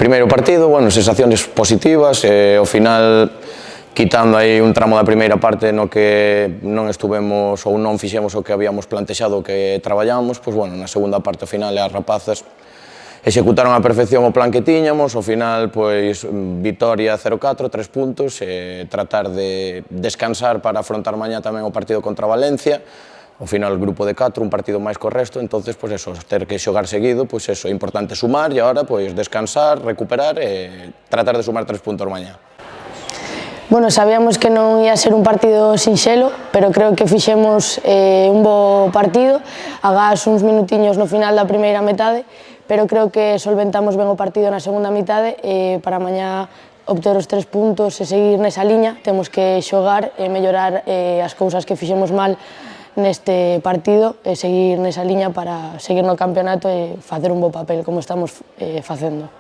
Primeiro partido, bueno, sensaciones positivas, ao final, quitando aí un tramo da primeira parte no que non estuvemos ou non fixemos o que habíamos plantexado, o que traballamos, pois bueno, na segunda parte ao final as rapazas executaron a perfección o plan que tiñamos, ao final, pois, vitoria 0-4, 3 puntos, tratar de descansar para afrontar mañá tamén o partido contra Valencia, ao final grupo de 4, un partido máis co resto, entonces, pois eso, ter que xogar seguido, pois eso, é importante sumar e agora, pois, descansar, recuperar e tratar de sumar 3 puntos mañá. Bueno, sabíamos que non ia ser un partido sinxelo, pero creo que fixemos un bo partido, agás uns minutiños no final da primeira metade, pero creo que solventamos ben o partido na segunda metade e para mañá obter os 3 puntos e seguir nesa liña, temos que xogar e mellorar as cousas que fixemos mal neste partido e seguir nesa liña para seguir no campeonato e facer un bo papel como estamos facendo.